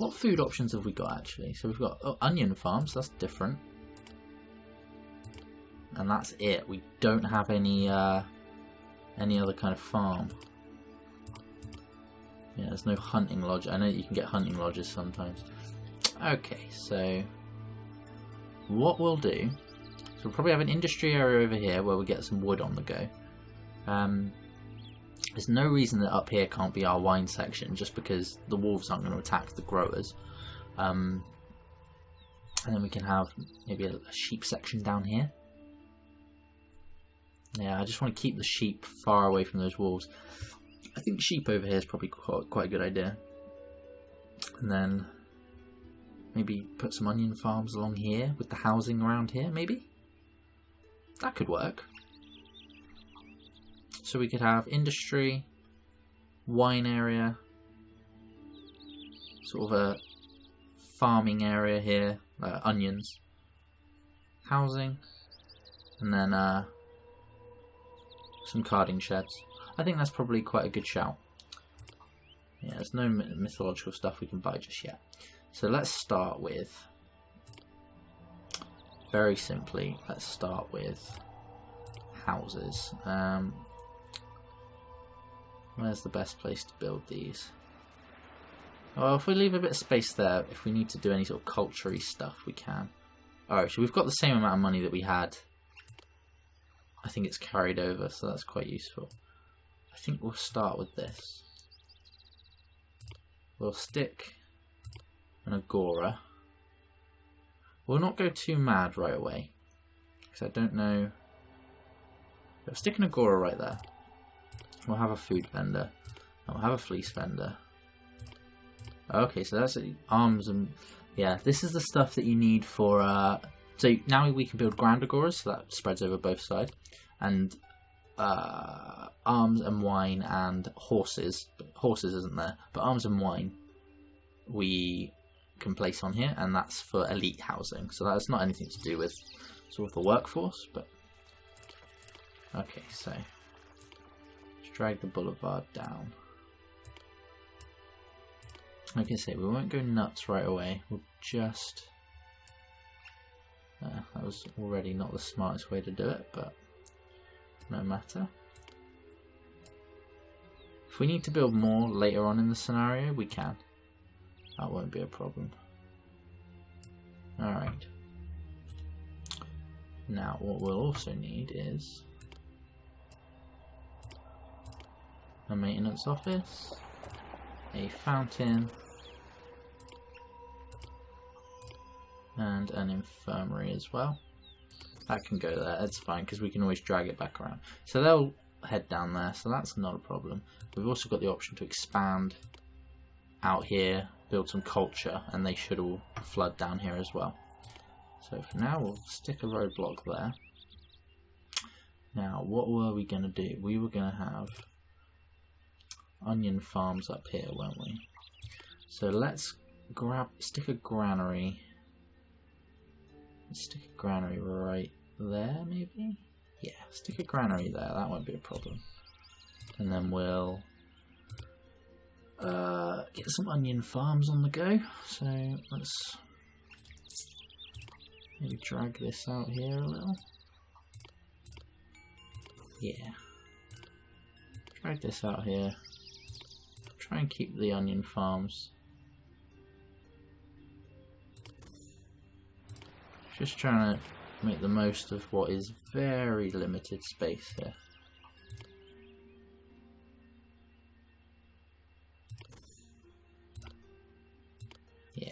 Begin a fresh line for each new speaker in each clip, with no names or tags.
What food options have we got actually? So we've got onion farms, that's different. And that's it. We don't have any other kind of farm. Yeah, there's no hunting lodge. I know you can get hunting lodges sometimes. Okay, so what we'll do, so we'll probably have an industry area over here where we get some wood on the go. There's no reason that up here can't be our wine section, just because the wolves aren't going to attack the growers. And then we can have maybe a sheep section down here. Yeah, I just want to keep the sheep far away from those wolves. I think sheep over here is probably quite a good idea. And then maybe put some onion farms along here with the housing around here, maybe? That could work. So we could have industry, wine area, sort of a farming area here, onions, housing, and then some carding sheds. I think that's probably quite a good shout. Yeah, there's no mythological stuff we can buy just yet. So let's start with, very simply, let's start with houses. Where's the best place to build these? Well, if we leave a bit of space there, if we need to do any sort of culture-y stuff, we can. Alright, so we've got the same amount of money that we had. I think it's carried over, so that's quite useful. I think we'll start with this. We'll stick an agora. We'll not go too mad right away, because I don't know. We'll stick an agora right there. We'll have a food vendor, and we'll have a fleece vendor. Okay, so that's arms and yeah, this is the stuff that you need for. So now we can build grand agoras, so that spreads over both sides, and arms and wine and horses. Horses isn't there, but arms and wine we can place on here, and that's for elite housing. So that's not anything to do with sort of the workforce, but okay. So let's drag the boulevard down. Like I say, we won't go nuts right away. We'll just. That was already not the smartest way to do it, but no matter. If we need to build more later on in the scenario, we can. That won't be a problem. Alright. Now, what we'll also need is a maintenance office, a fountain, and an infirmary as well. That can go there, that's fine, because we can always drag it back around. So they'll head down there, so that's not a problem. We've also got the option to expand out here, build some culture, and they should all flood down here as well. So for now, we'll stick a roadblock there. Now, what were we going to do? We were going to have onion farms up here, weren't we? So let's stick a granary. Let's stick a granary right there, maybe? Yeah, stick a granary there, that won't be a problem. And then we'll get some onion farms on the go. So let's maybe drag this out here a little. Yeah. Drag this out here. Try and keep the onion farms. Just trying to make the most of what is very limited space here. Yeah.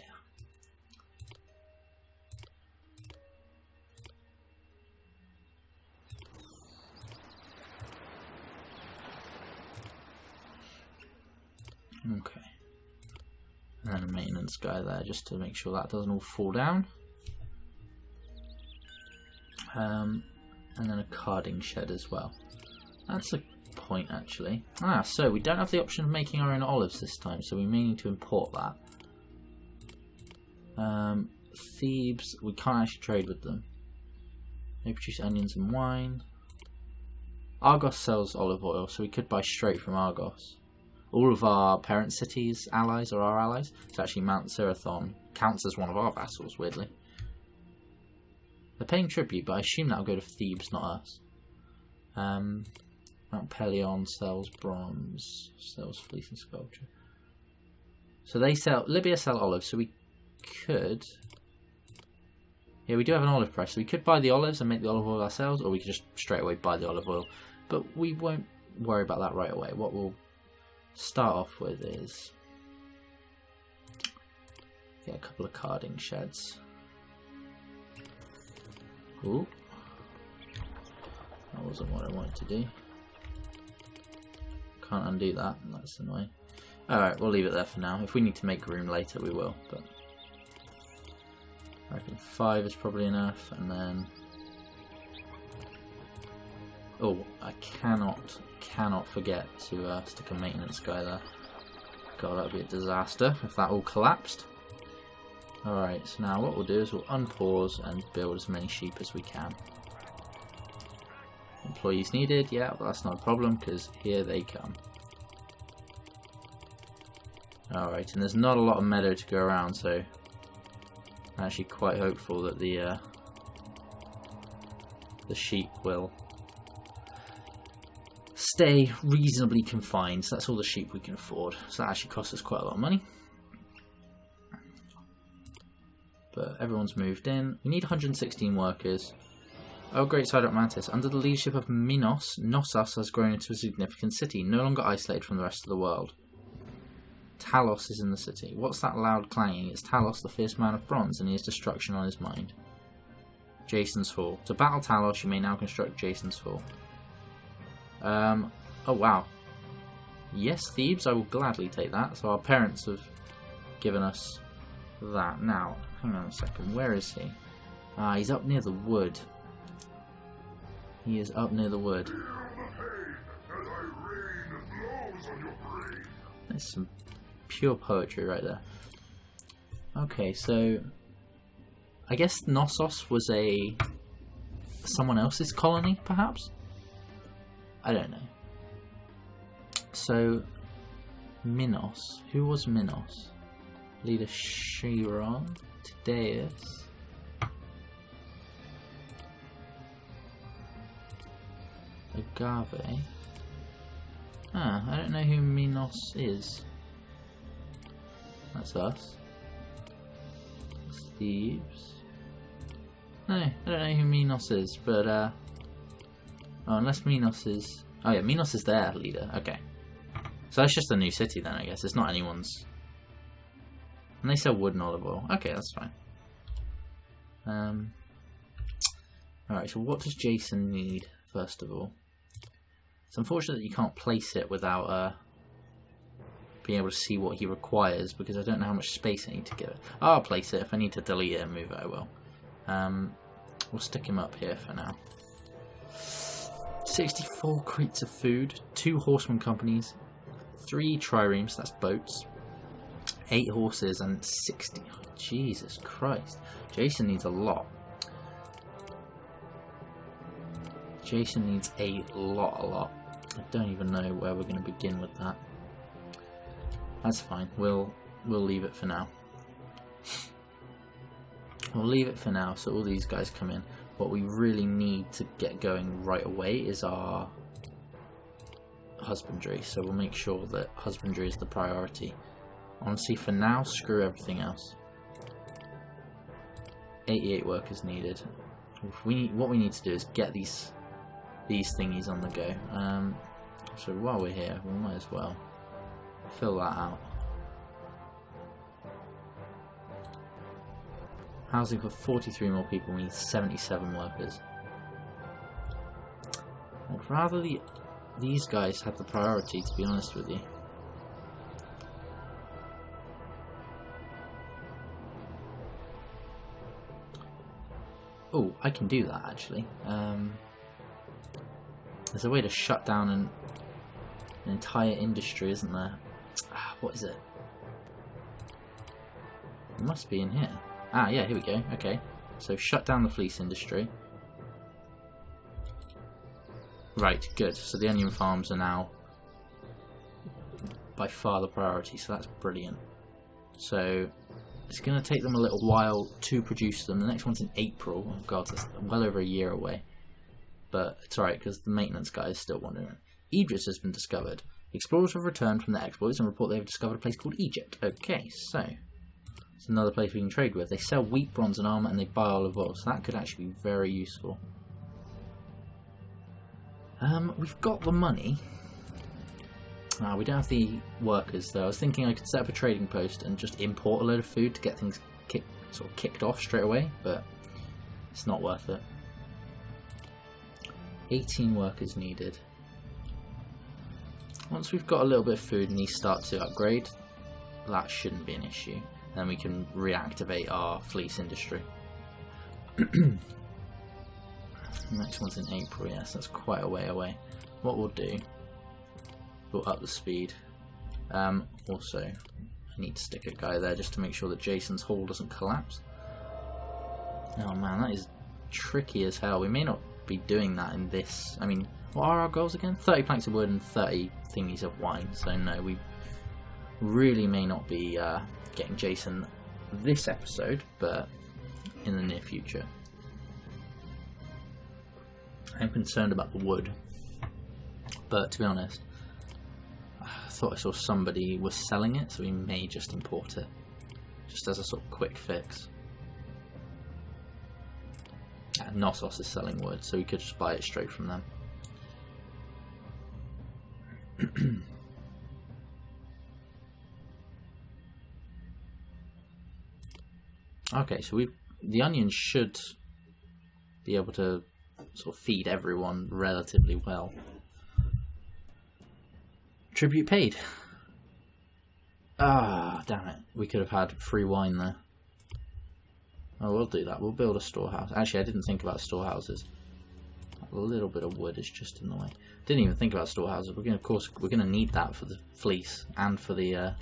Okay. And then a maintenance guy there just to make sure that doesn't all fall down. And then a carding shed as well. That's a point actually. So we don't have the option of making our own olives this time, so we may need to import that. Thebes, we can't actually trade with them. They produce onions and wine. Argos sells olive oil, so we could buy straight from Argos. all of our parent cities' allies are our allies. So actually Mount Serathon counts as one of our vassals, weirdly. They're paying tribute, but I assume that'll go to Thebes, not us. Mount Pelion sells bronze, sells fleece and sculpture. So they sell, Libya sell olives, so we could... Yeah, we do have an olive press, so we could buy the olives and make the olive oil ourselves, or we could just straight away buy the olive oil. But we won't worry about that right away. What we'll start off with is get a couple of carding sheds. Ooh. That wasn't what I wanted to do. Can't undo that, that's annoying. Alright, we'll leave it there for now. If we need to make room later, we will, but I reckon 5 is probably enough, and then... Oh, I cannot forget to stick a maintenance guy there. God, that would be a disaster if that all collapsed. Alright, so now what we'll do is we'll unpause and build as many sheep as we can. Employees needed, yeah, but that's not a problem because here they come. Alright, and there's not a lot of meadow to go around, so I'm actually quite hopeful that the sheep will stay reasonably confined. So that's all the sheep we can afford. So that actually costs us quite a lot of money. But everyone's moved in. We need 116 workers. Oh, great side up Mantis. Under the leadership of Minos, Knossos has grown into a significant city, no longer isolated from the rest of the world. Talos is in the city. What's that loud clanging? It's Talos, the fierce man of bronze, and he has destruction on his mind. Jason's Hall. To battle Talos, you may now construct Jason's Hall. Oh wow. Yes, Thebes, I will gladly take that. So our parents have given us that. Now, hang on a second, where is he? Ah, he's up near the wood. He is up near the wood. There's some pure poetry right there. Okay, so I guess Knossos was someone else's colony, perhaps? I don't know. So Minos. Who was Minos? Leader Chiron, Tydeus. Agave. Ah, I don't know who Minos is. That's us. Thebes. No, I don't know who Minos is, but oh, unless Minos is... Oh yeah, Minos is their leader, okay. So that's just a new city then, I guess. It's not anyone's... And they sell wood and olive oil. Okay, that's fine. Alright, so what does Jason need, first of all? It's unfortunate that you can't place it without being able to see what he requires, because I don't know how much space I need to give it. I'll place it. If I need to delete it and move it, I will. We'll stick him up here for now. 64 crates of food, 2 horseman companies, 3 triremes, that's boats, 8 horses, and 60... Oh, Jesus Christ. Jason needs a lot. Jason needs a lot. I don't even know where we're going to begin with that. That's fine. We'll leave it for now. We'll leave it for now, so all these guys come in. What we really need to get going right away is our husbandry, so we'll make sure that husbandry is the priority. Honestly, for now, screw everything else. 88 workers needed. What we need to do is get these thingies on the go. So while we're here, we might as well fill that out. Housing for 43 more people, we need 77 workers. I'd rather these guys have the priority, to be honest with you. Oh, I can do that actually. There's a way to shut down an entire industry, isn't there? What is it? It must be in here. Ah, yeah, here we go. Okay. So shut down the fleece industry. Right, good. So the onion farms are now by far the priority, so that's brilliant. So it's going to take them a little while to produce them. The next one's in April. Oh god, that's well over a year away. But it's alright, because the maintenance guy is still wondering. Egypt has been discovered. Explorers have returned from their exploits and report they have discovered a place called Egypt. Okay, so it's another place we can trade with. They sell wheat, bronze and armour, and they buy olive oil, so that could actually be very useful. We've got the money. We don't have the workers though. I was thinking I could set up a trading post and just import a load of food to get things kicked off straight away, but it's not worth it. 18 workers needed. Once we've got a little bit of food and these start to upgrade, that shouldn't be an issue. Then we can reactivate our fleece industry. Next one's in April, yes, that's quite a way away. What we'll do, we'll up the speed. Also, I need to stick a guy there just to make sure that Jason's hull doesn't collapse. Oh man, that is tricky as hell. We may not be doing that in this. I mean, what are our goals again? 30 planks of wood and 30 thingies of wine. So no, we really may not be getting Jason this episode, but in the near future. I'm concerned about the wood, but to be honest, I thought I saw somebody was selling it, so we may just import it, just as a sort of quick fix. Knossos is selling wood, so we could just buy it straight from them. Okay, so the onions should be able to sort of feed everyone relatively well. Tribute paid. Ah, damn it. We could have had free wine there. Oh, we'll do that. We'll build a storehouse. Actually, I didn't think about storehouses. A little bit of wood is just in the way. Didn't even think about storehouses. Of course, we're going to need that for the fleece and for the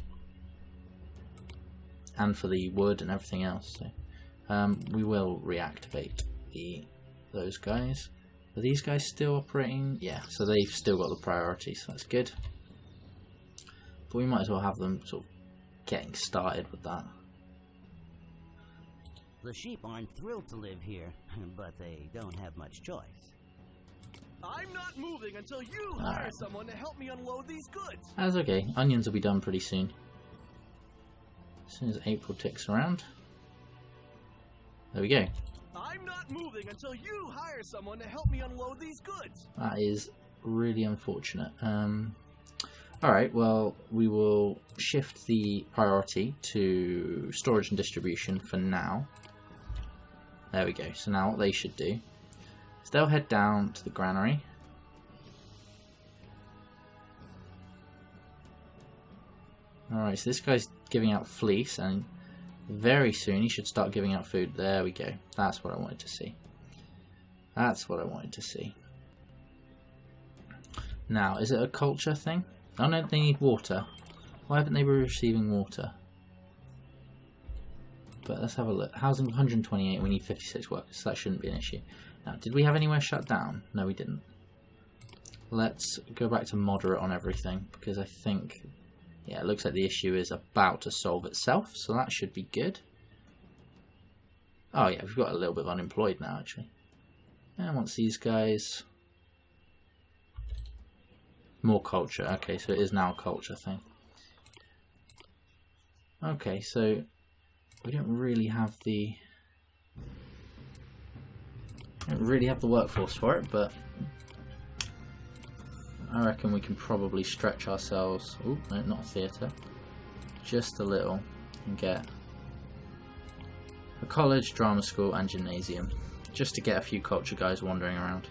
wood and everything else. So, we will reactivate those guys. Are these guys still operating? Yeah, so they've still got the priority, so that's good. But we might as well have them sort of getting started with that.
The sheep aren't thrilled to live here, but they don't have much choice.
I'm not moving until you hire someone to help me unload these goods.
That's okay. Onions will be done pretty soon. As soon as April ticks around. There we go.
I'm not moving until you hire someone to help me unload these goods.
That is really unfortunate. Alright, well, we will shift the priority to storage and distribution for now. There we go. So now what they should do is they'll head down to the granary. Alright, so this guy's giving out fleece, and very soon he should start giving out food. There we go. That's what I wanted to see. That's what I wanted to see. Now, is it a culture thing? Oh no, they need water. Why haven't they been receiving water? But let's have a look. Housing 128, we need 56 workers, so that shouldn't be an issue. Now, did we have anywhere shut down? No, we didn't. Let's go back to moderate on everything, because I think, yeah, it looks like the issue is about to solve itself, so that should be good. Oh yeah, we've got a little bit of unemployed now, actually. And once these guys... More culture. Okay, so it is now a culture thing. Okay, so we don't really have the workforce for it, but I reckon we can probably stretch ourselves. Oh, no, not a theatre. Just a little, and get a college, drama school, and gymnasium, just to get a few culture guys wandering around.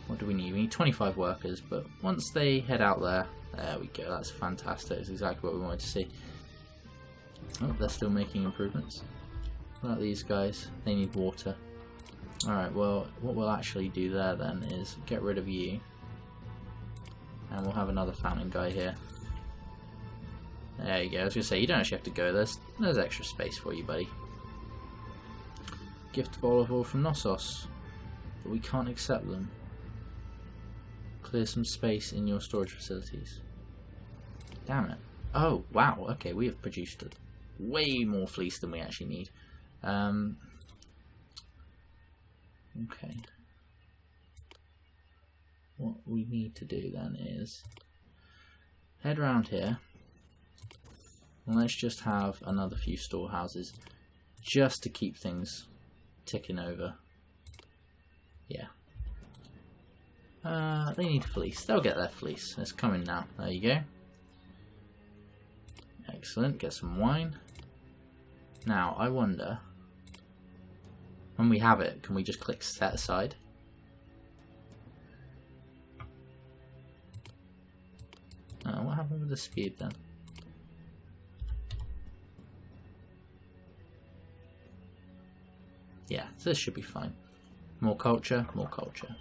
What do we need? We need 25 workers, but once they head out there we go, that's fantastic. That's exactly what we wanted to see. Oh, they're still making improvements. What about these guys? They need water. Alright, well, what we'll actually do there then is get rid of you. And we'll have another fountain guy here. There you go. I was going to say, you don't actually have to go. There's extra space for you, buddy. Gift of olive oil from Knossos. But we can't accept them. Clear some space in your storage facilities. Damn it. Oh, wow. Okay, we have produced way more fleece than we actually need. Okay. What we need to do then is head around here. And let's just have another few storehouses just to keep things ticking over. Yeah. They need fleece. They'll get their fleece. It's coming now. There you go. Excellent. Get some wine. Now, I wonder, when we have it, can we just click set aside? What happened with the speed then? Yeah, so this should be fine. More culture, more culture.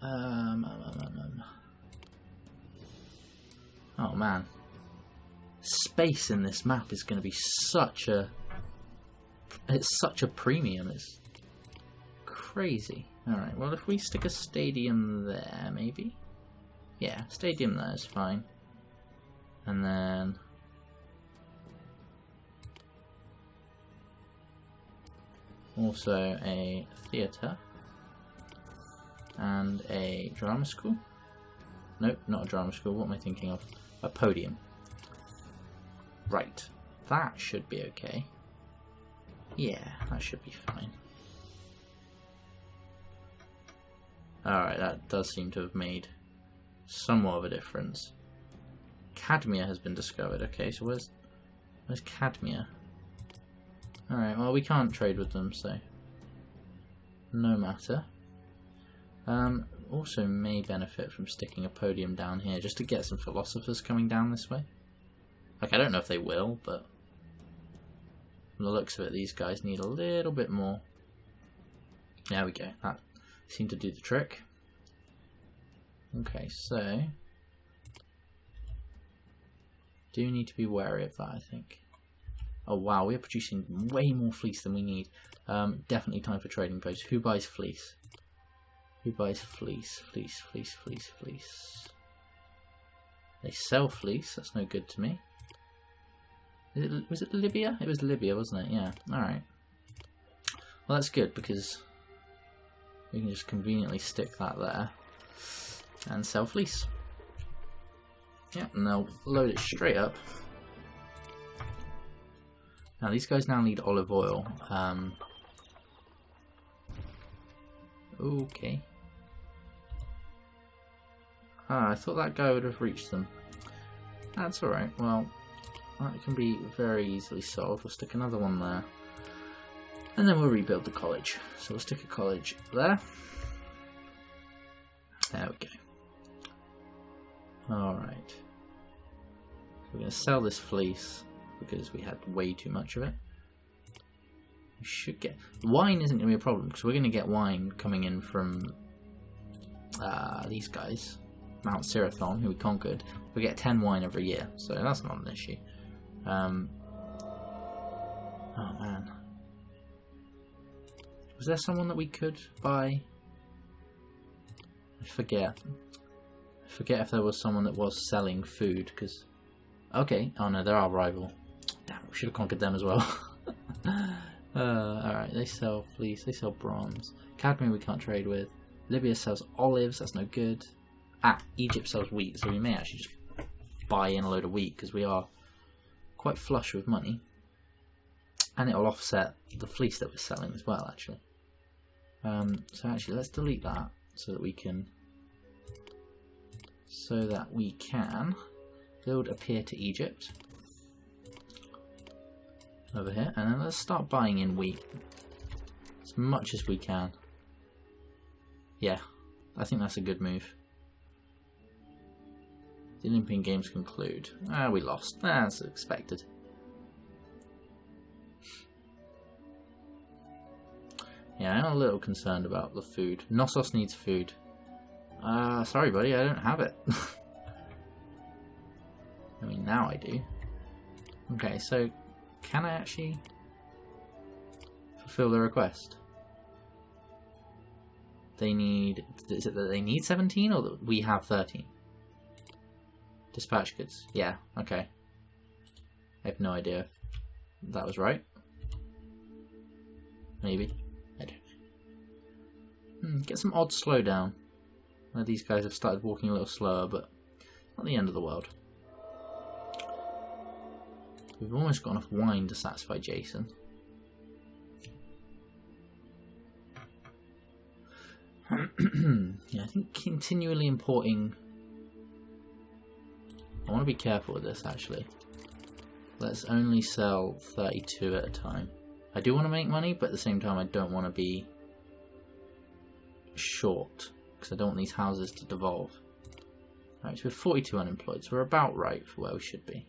Oh man. Space in this map is going to be such a... It's such a premium. It's crazy. Alright, well if we stick a stadium there, maybe? Yeah, stadium there is fine. And then... also a theatre. And a drama school. Nope, not a drama school. What am I thinking of? A podium. Right. That should be okay. Yeah, that should be fine. Alright, that does seem to have made somewhat of a difference. Cadmia has been discovered. Okay, so where's Cadmia? Alright, well we can't trade with them, so no matter. Also may benefit from sticking a podium down here just to get some philosophers coming down this way. Like, I don't know if they will, but from the looks of it, these guys need a little bit more. There we go. That seemed to do the trick. Okay, so do need to be wary of that, I think. Oh wow, we're producing way more fleece than we need. Definitely time for trading posts. Who buys fleece? Who buys fleece? Fleece, fleece, fleece, fleece. They sell fleece. That's no good to me. Was it Libya? It was Libya, wasn't it? Yeah. Alright. Well, that's good because we can just conveniently stick that there and sell fleece. Yeah, and they'll load it straight up. Now, these guys now need olive oil. Okay. Ah, I thought that guy would have reached them. That's alright. Well, that can be very easily solved. We'll stick another one there. And then we'll rebuild the college. So we'll stick a college there. There we go. Alright. So we're going to sell this fleece because we had way too much of it. We should get... Wine isn't going to be a problem because we're going to get wine coming in from these guys. Mount Sirathon, who we conquered. We get 10 wine every year, so that's not an issue. Oh man. Was there someone that we could buy? I forget. I forget if there was someone that was selling food, because... Okay, oh no, they're our rival. Damn, we should have conquered them as well. Alright, they sell fleece, they sell bronze. Cadmium we can't trade with. Libya sells olives, that's no good. Ah, Egypt sells wheat, so we may actually just buy in a load of wheat, because we are quite flush with money. And it'll offset the fleece that we're selling as well, actually. So actually, let's delete that, so that we can build a pier to Egypt. Over here, and then let's start buying in wheat. As much as we can. Yeah, I think that's a good move. The Olympian Games conclude. Ah, we lost. That's expected. Yeah, I'm a little concerned about the food. Knossos needs food. Sorry buddy, I don't have it. I mean, now I do. Okay, so can I actually fulfill the request? They need... Is it that they need 17 or that we have 13? Dispatch goods. Yeah, okay. I have no idea if that was right. Maybe. I don't know. Get some odd slowdown. Well, these guys have started walking a little slower, but not the end of the world. We've almost got enough wine to satisfy Jason. Yeah, I think continually importing... I want to be careful with this, actually. Let's only sell 32 at a time. I do want to make money, but at the same time I don't want to be short, because I don't want these houses to devolve. Alright, so we're 42 unemployed, so we're about right for where we should be.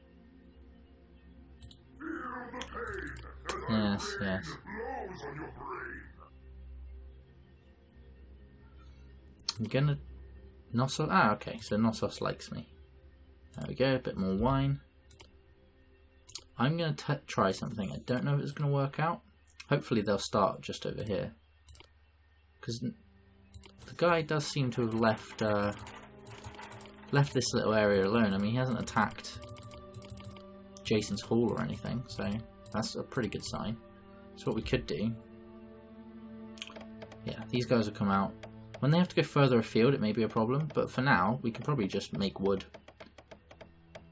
Yes, yes. I'm gonna... Knossos... Ah, okay, so Knossos likes me. There we go, a bit more wine. I'm gonna try something. I don't know if it's gonna work out. Hopefully they'll start just over here. Because the guy does seem to have left this little area alone. I mean, he hasn't attacked Jason's hall or anything, so that's a pretty good sign. So what we could do... Yeah, these guys will come out. When they have to go further afield, it may be a problem, but for now, we can probably just make wood.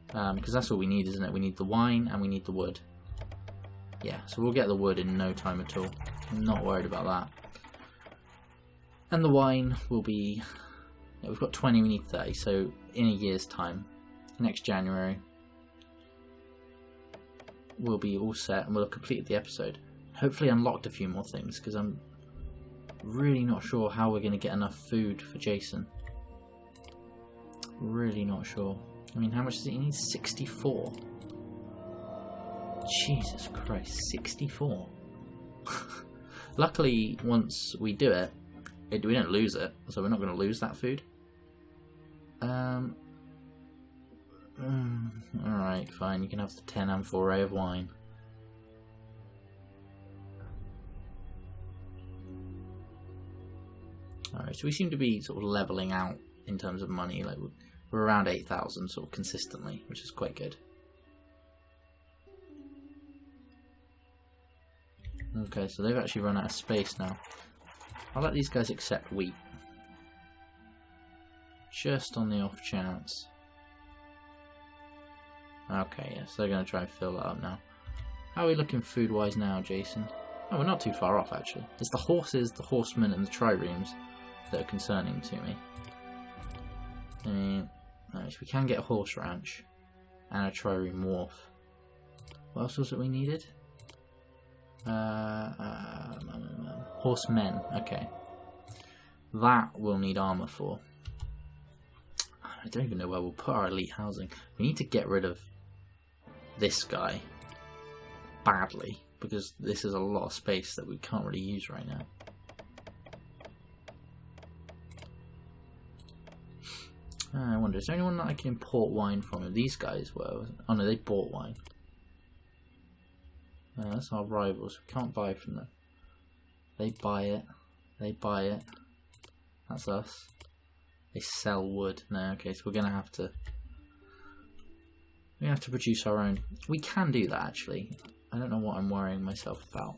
Because that's all we need, isn't it? We need the wine and we need the wood. Yeah, so we'll get the wood in no time at all. I'm not worried about that. And the wine will be... Yeah, we've got 20, we need 30, so in a year's time, next January, we'll be all set and we'll have completed the episode. Hopefully unlocked a few more things, because I'm really not sure how we're going to get enough food for Jason. Really not sure. I mean, how much does he need? 64. Jesus Christ, 64. Luckily, once we do it, we don't lose it, so we're not going to lose that food. Alright, fine, you can have the 10 amphorae of wine. Alright, so we seem to be sort of levelling out in terms of money. Like we're around 8,000 sort of consistently, which is quite good. Okay, so they've actually run out of space now. I'll let these guys accept wheat. Just on the off chance. Okay, yes, they're going to try and fill that up now. How are we looking food-wise now, Jason? Oh, we're not too far off, actually. It's the horses, the horsemen, and the triremes that are concerning to me. I mean, right, so we can get a horse ranch and a trireme wharf. What else was it we needed? Horsemen, okay. That we'll need armour for. I don't even know where we'll put our elite housing. We need to get rid of this guy badly, because this is a lot of space that we can't really use right now. I wonder, is there anyone that I can import wine from? These guys were. Oh no, they bought wine. That's our rivals. We can't buy from them. They buy it. They buy it. That's us. They sell wood. No, okay, so we're gonna have to. We have to produce our own. We can do that actually. I don't know what I'm worrying myself about.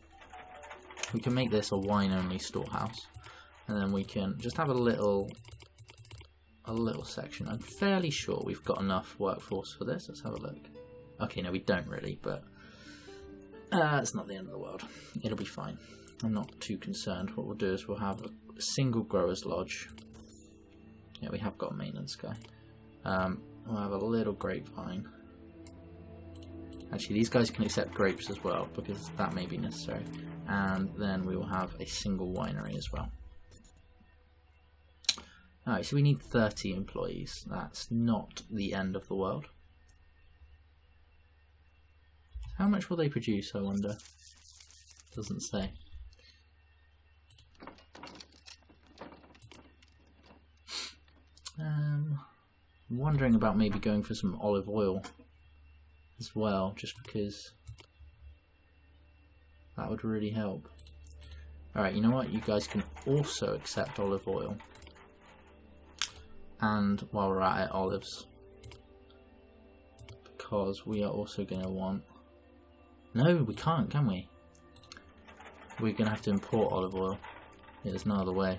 We can make this a wine-only storehouse, and then we can just have a little section. I'm fairly sure we've got enough workforce for this. Let's have a look. Okay, no, we don't really, but it's not the end of the world. It'll be fine. I'm not too concerned. What we'll do is we'll have a single grower's lodge. Yeah, we have got a maintenance guy. We'll have a little grapevine. Actually, these guys can accept grapes as well, because that may be necessary. And then we will have a single winery as well. Alright, so we need 30 employees. That's not the end of the world. How much will they produce, I wonder? Doesn't say. I'm wondering about maybe going for some olive oil as well, just because that would really help. Alright, you know what? You guys can also accept olive oil. And while we're at it, olives. because we are also going to want... No, we can't, can we? We're going to have to import olive oil. Yeah, there's no other way.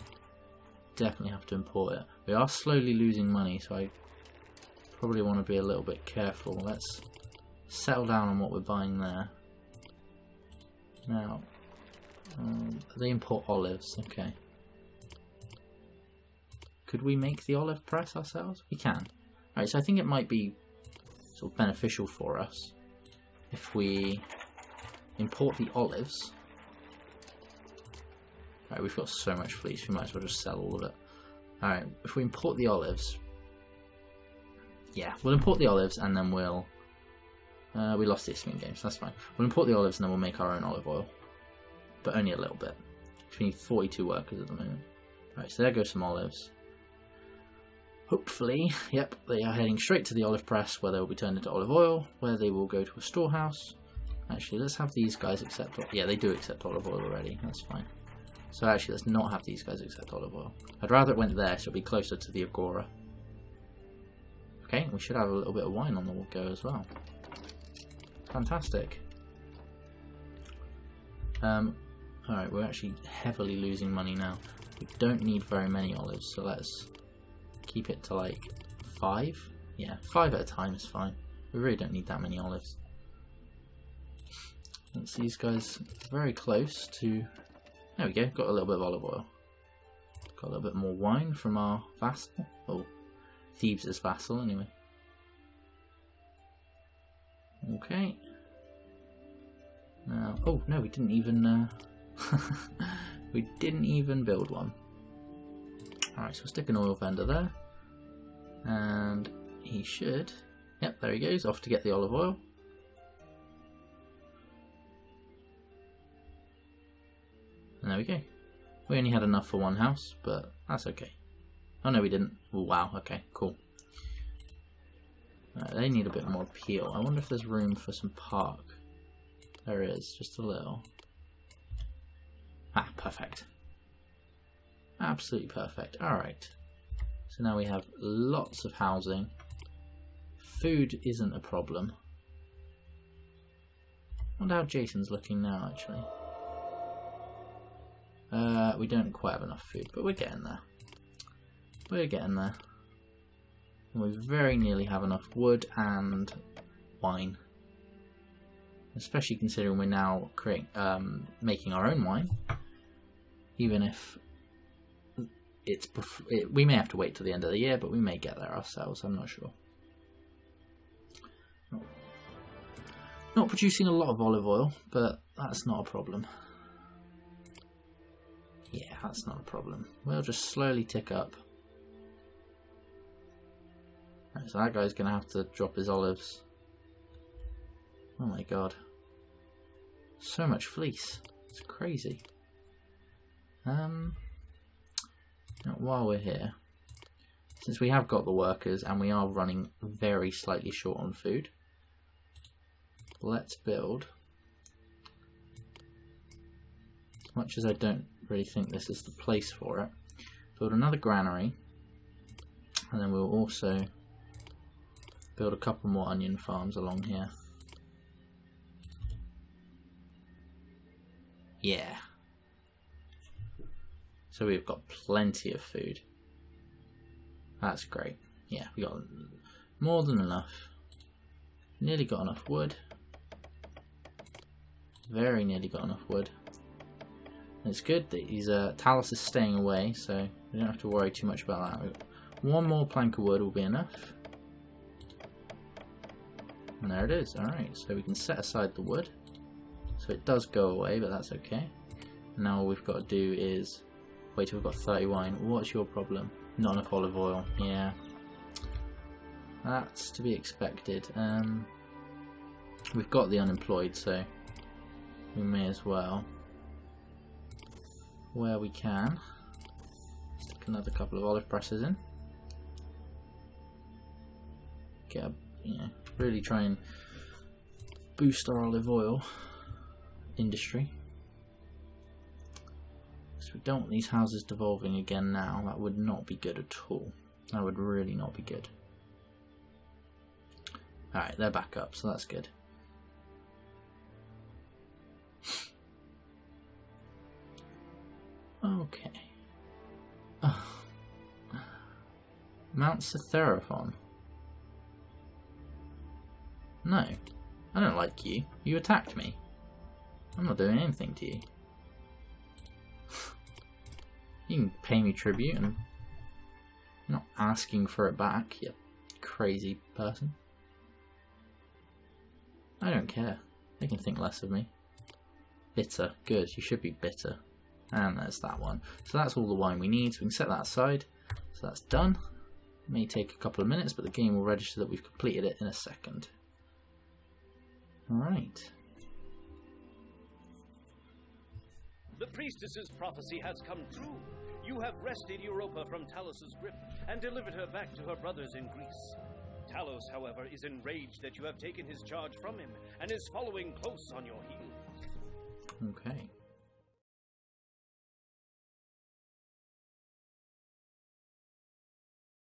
Definitely have to import it. We are slowly losing money, so I probably want to be a little bit careful. Let's settle down on what we're buying there. Now, they import olives. Okay. Could we make the olive press ourselves? We can. Alright, so I think it might be sort of beneficial for us if we import the olives. Alright, we've got so much fleece, we might as well just sell all of it. Alright, if we import the olives... Yeah, we'll import the olives and then we'll... we lost the Isthmian Games, that's fine. We'll import the olives and then we'll make our own olive oil. But only a little bit. We need 42 workers at the moment. Alright, so there goes some olives. Hopefully, yep, they are heading straight to the olive press where they will be turned into olive oil, where they will go to a storehouse. Actually, let's have these guys accept... Yeah, they do accept olive oil already, that's fine. So actually, let's not have these guys accept olive oil. I'd rather it went there so it'll be closer to the agora. Okay, we should have a little bit of wine on the go as well. Fantastic. Alright, we're actually heavily losing money now. We don't need very many olives, so let's keep it to like 5. Yeah, 5 at a time is fine. We really don't need that many olives. Once these guys very close to... There we go, got a little bit of olive oil. Got a little bit more wine from our vassal. Oh, Thebes' vassal anyway. Okay. Now, oh no, we didn't even we didn't even build one. Alright, so we'll stick an oil vendor there. And he should... Yep, there he goes, off to get the olive oil. And there we go. We only had enough for one house, but that's okay. Oh no, we didn't. Oh, wow, okay, cool. They need a bit more appeal. I wonder if there's room for some park. There is, just a little. Ah, perfect. Absolutely perfect. Alright. So now we have lots of housing. Food isn't a problem. I wonder how Jason's looking now, actually. We don't quite have enough food, but we're getting there. We're getting there. And we very nearly have enough wood and wine. Especially considering we're now making our own wine. Even if we may have to wait till the end of the year, but we may get there ourselves, I'm not sure. Not producing a lot of olive oil, but that's not a problem. Yeah, that's not a problem. We'll just slowly tick up. Right, so that guy's going to have to drop his olives. Oh my god. So much fleece. It's crazy. Now, while we're here, since we have got the workers and we are running very slightly short on food, let's build. As much as I don't really think this is the place for it, build another granary, and then we'll also build a couple more onion farms along here. Yeah. So we've got plenty of food. That's great. Yeah, we got more than enough. Nearly got enough wood. Very nearly got enough wood. And it's good that his Talus is staying away, so we don't have to worry too much about that. One more plank of wood will be enough. And there it is. Alright, so we can set aside the wood. So it does go away, but that's okay. And now all we've got to do is wait till we've got 30 wine. What's your problem? Not enough olive oil. Yeah. That's to be expected. We've got the unemployed, so we may as well, where we can, stick another couple of olive presses in. Get a, really try and boost our olive oil industry. So we don't want these houses devolving again now. That would not be good at all. That would really not be good. Alright, they're back up, so that's good. Okay. Oh. Mount Cytherophon. No. I don't like you. You attacked me. I'm not doing anything to you. You can pay me tribute and you're not asking for it back, you crazy person. I don't care. They can think less of me. Bitter. Good. You should be bitter. And there's that one. So that's all the wine we need. So we can set that aside. So that's done. It may take a couple of minutes, but the game will register that we've completed it in a second. Alright.
The priestess's prophecy has come true. You have wrested Europa from Talos's grip and delivered her back to her brothers in Greece. Talos, however, is enraged that you have taken his charge from him and is following close on your heels.
Okay.